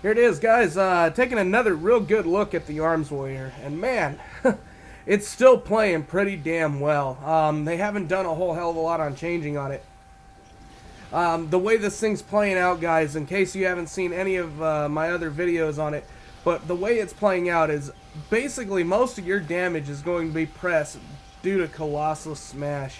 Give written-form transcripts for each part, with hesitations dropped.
Here it is, guys. Taking another real good look at the Arms Warrior, and man, it's still playing pretty damn well. They haven't done a whole hell of a lot on changing on it. The way this thing's playing out, guys, in case you haven't seen any of my other videos on it, but the way it's playing out is basically most of your damage is going to be pressed due to Colossal Smash.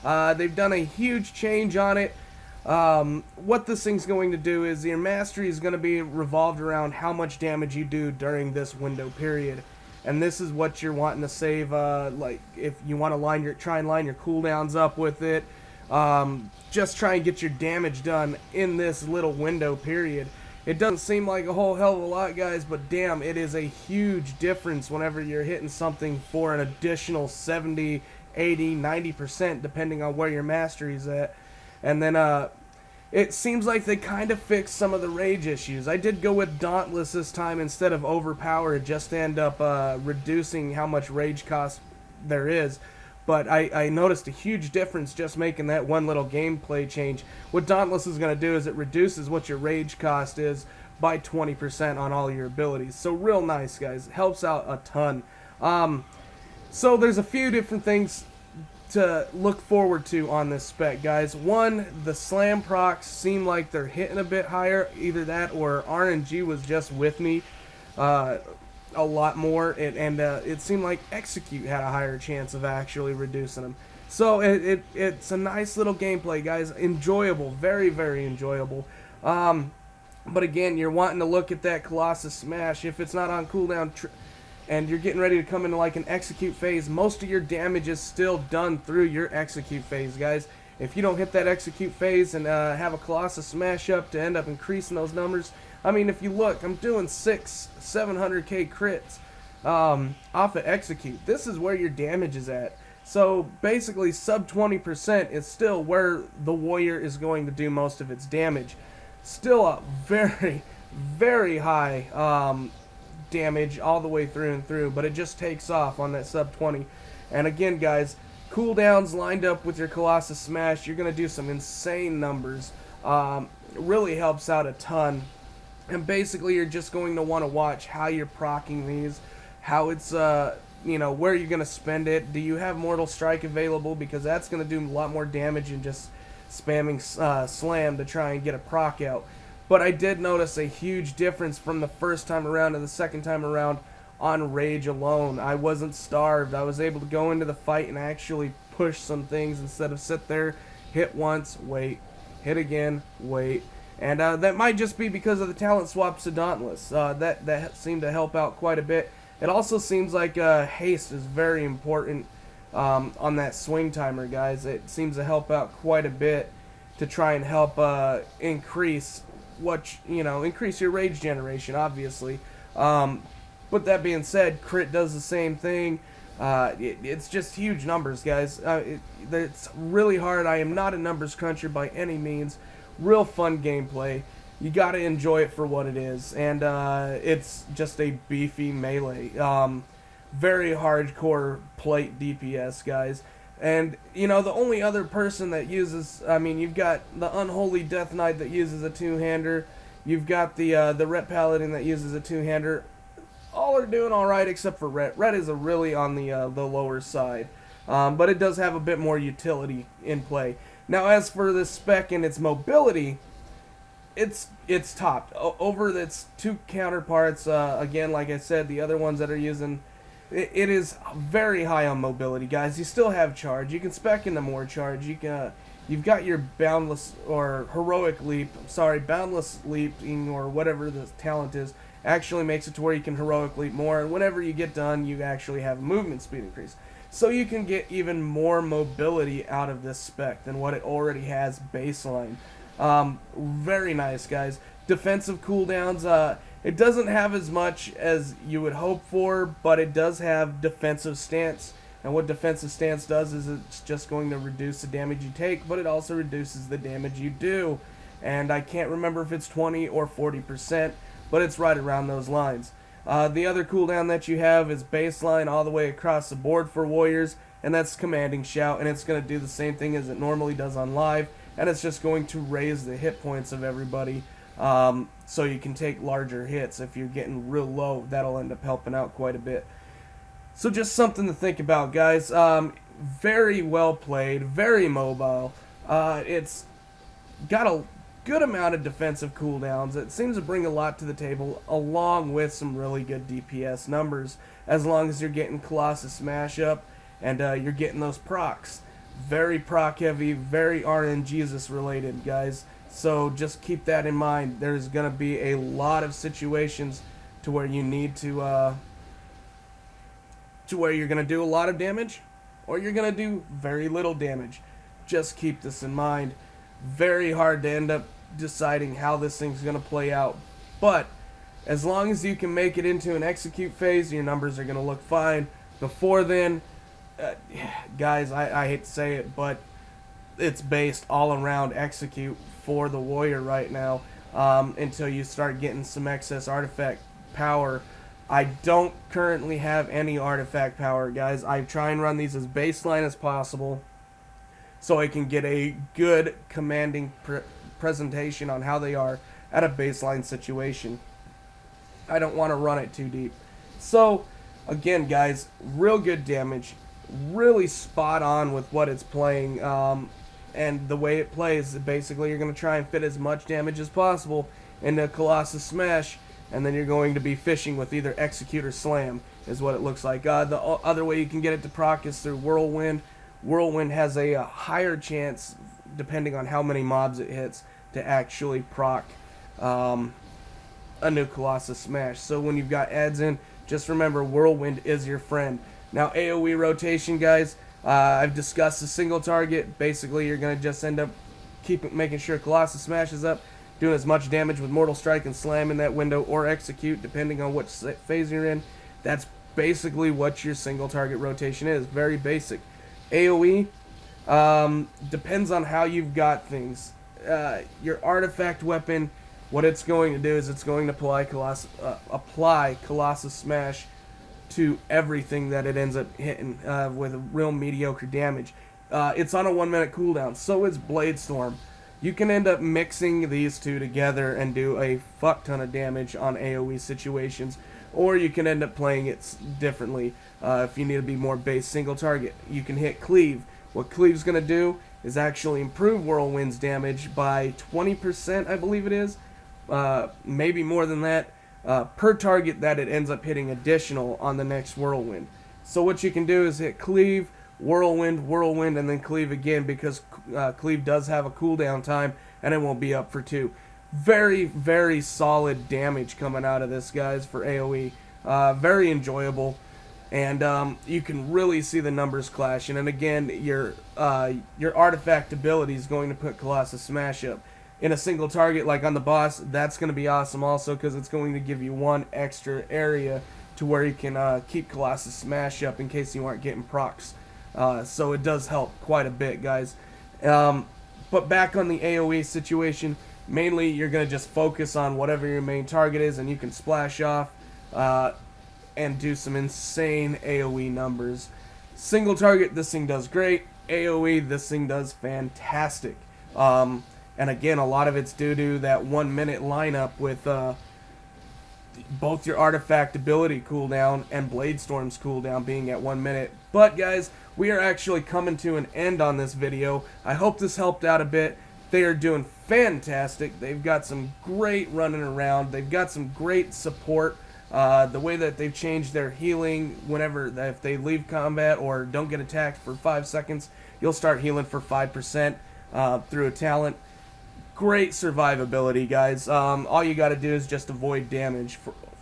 They've done a huge change on it. What this thing's going to do is your mastery is going to be revolved around how much damage you do during this window period. And this is what you're wanting to save, like if you want to try and line your cooldowns up with it. Just try and get your damage done in this little window period. It doesn't seem like a whole hell of a lot, guys, but damn, it is a huge difference whenever you're hitting something for an additional 70, 80, 90%, depending on where your mastery's at. And then, it seems like they kind of fixed some of the rage issues. I did go with Dauntless this time instead of Overpowered, just to end up reducing how much rage cost there is. But I noticed a huge difference just making that one little gameplay change. What Dauntless is going to do is it reduces what your rage cost is by 20% on all your abilities. So real nice, guys. It helps out a ton. So there's a few different things to look forward to on this spec, guys. One, the slam procs seem like they're hitting a bit higher. Either that or RNG was just with me a lot more, and it seemed like Execute had a higher chance of actually reducing them. So it's a nice little gameplay, guys. Enjoyable, very, very enjoyable. But again, you're wanting to look at that Colossus Smash. If it's not on cooldown and you're getting ready to come into like an Execute phase, most of your damage is still done through your Execute phase, guys. If you don't hit that Execute phase and have a Colossus Smash up to end up increasing those numbers, I mean, if you look, I'm doing 700k crits off of Execute. This is where your damage is at. So basically, sub 20% is still where the warrior is going to do most of its damage. Still a very, very high damage all the way through and through, but it just takes off on that sub 20. And again, guys, cooldowns lined up with your Colossus Smash, you're going to do some insane numbers. Really helps out a ton. And basically, you're just going to want to watch how you're proccing these, how it's, you know, where you're going to spend it. Do you have Mortal Strike available? Because that's going to do a lot more damage than just spamming Slam to try and get a proc out. But I did notice a huge difference from the first time around to the second time around on Rage alone. I wasn't starved. I was able to go into the fight and actually push some things instead of sit there, hit once, wait, hit again, wait. And that might just be because of the talent swaps to Dauntless. That seemed to help out quite a bit. It also seems like haste is very important on that swing timer, guys. It seems to help out quite a bit to try and help increase increase your rage generation, obviously. But that being said, crit does the same thing. It's just huge numbers, guys. It's really hard. I am not a numbers cruncher by any means. Real fun gameplay. You gotta enjoy it for what it is, and it's just a beefy melee. Very hardcore plate DPS, guys. And you know, the only other person that uses, I mean, you've got the Unholy Death Knight that uses a two-hander. You've got the Ret Paladin that uses a two-hander. All are doing all right except for Ret. Ret is really on the lower side, but it does have a bit more utility in play. Now, as for this spec and its mobility, it's topped over its two counterparts. Again, like I said, the other ones that are using it is very high on mobility, guys. You still have charge. You can spec into more charge. You've got your boundless or heroic leap. Sorry, boundless leaping or whatever the talent is. Actually makes it to where you can heroic leap more, and whenever you get done, you actually have movement speed increase. So you can get even more mobility out of this spec than what it already has baseline. Very nice, guys. Defensive cooldowns, it doesn't have as much as you would hope for, but it does have defensive stance. And what defensive stance does is it's just going to reduce the damage you take, but it also reduces the damage you do. And I can't remember if it's 20 or 40%, but it's right around those lines. The other cooldown that you have is baseline all the way across the board for warriors, and that's Commanding Shout, and it's going to do the same thing as it normally does on live, and it's just going to raise the hit points of everybody So you can take larger hits. If you're getting real low, that'll end up helping out quite a bit. So just something to think about, guys. Very well played, very mobile. It's got a good amount of defensive cooldowns. It seems to bring a lot to the table, along with some really good DPS numbers, as long as you're getting Colossus Smash up and you're getting those procs. Very proc heavy, very RNGesus related, guys. So just keep that in mind. There's going to be a lot of situations to where you need to where you're going to do a lot of damage or you're going to do very little damage. Just keep this in mind. Very hard to end up deciding how this thing's going to play out. But as long as you can make it into an execute phase, your numbers are going to look fine. Before then, guys, I hate to say it, but it's based all around execute for the warrior right now, until you start getting some excess artifact power. I don't currently have any artifact power, guys. I try and run these as baseline as possible so I can get a good commanding presentation on how they are at a baseline situation. I don't want to run it too deep. So, again, guys, real good damage. Really spot on with what it's playing. And the way it plays, basically you're going to try and fit as much damage as possible into Colossus Smash, and then you're going to be fishing with either Execute or Slam, is what it looks like. The other way you can get it to proc is through Whirlwind. Whirlwind has a higher chance, depending on how many mobs it hits, to actually proc a new Colossus Smash. So when you've got ads in, just remember Whirlwind is your friend. Now AoE rotation, guys, I've discussed the single target. Basically, you're going to just end up making sure Colossus Smash is up, doing as much damage with Mortal Strike and Slam in that window, or Execute, depending on what phase you're in. That's basically what your single target rotation is. Very basic. AoE depends on how you've got things. Your artifact weapon, what it's going to do is it's going to apply Colossus Smash to everything that it ends up hitting with real mediocre damage. It's on a 1 minute cooldown, so is Blade Storm. You can end up mixing these two together and do a fuck ton of damage on AoE situations, or you can end up playing it differently. If you need to be more base single target, you can hit Cleave. What Cleave's going to do is actually improve Whirlwind's damage by 20%, I believe it is, maybe more than that, per target that it ends up hitting additional on the next Whirlwind. So what you can do is hit Cleave, Whirlwind, Whirlwind, and then Cleave again, because Cleave does have a cooldown time and it won't be up for 2. Very, very solid damage coming out of this, guys, for AoE. Very enjoyable, and you can really see the numbers clashing. And again, your artifact ability is going to put Colossus Smash up. In a single target, like on the boss, that's going to be awesome also, because it's going to give you one extra area to where you can keep Colossus Smash up in case you aren't getting procs. So it does help quite a bit, guys. But back on the AoE situation, mainly you're going to just focus on whatever your main target is, and you can splash off and do some insane AoE numbers. Single target, this thing does great. AoE, this thing does fantastic. And again, a lot of it's due to that 1 minute lineup with both your artifact ability cooldown and Blade Storm's cooldown being at 1 minute. But guys, we are actually coming to an end on this video. I hope this helped out a bit. They are doing fantastic. They've got some great running around. They've got some great support. The way that they've changed their healing, if they leave combat or don't get attacked for 5 seconds, you'll start healing for 5% through a talent. Great survivability, guys. All you got to do is just avoid damage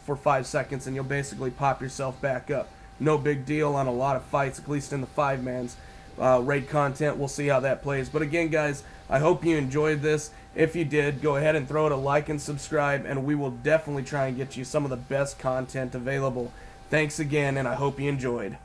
for 5 seconds, and you'll basically pop yourself back up. No big deal on a lot of fights, at least in the 5-mans. Raid content, we'll see how that plays. But again, guys, I hope you enjoyed this. If you did, go ahead and throw it a like and subscribe, and we will definitely try and get you some of the best content available. Thanks again, and I hope you enjoyed.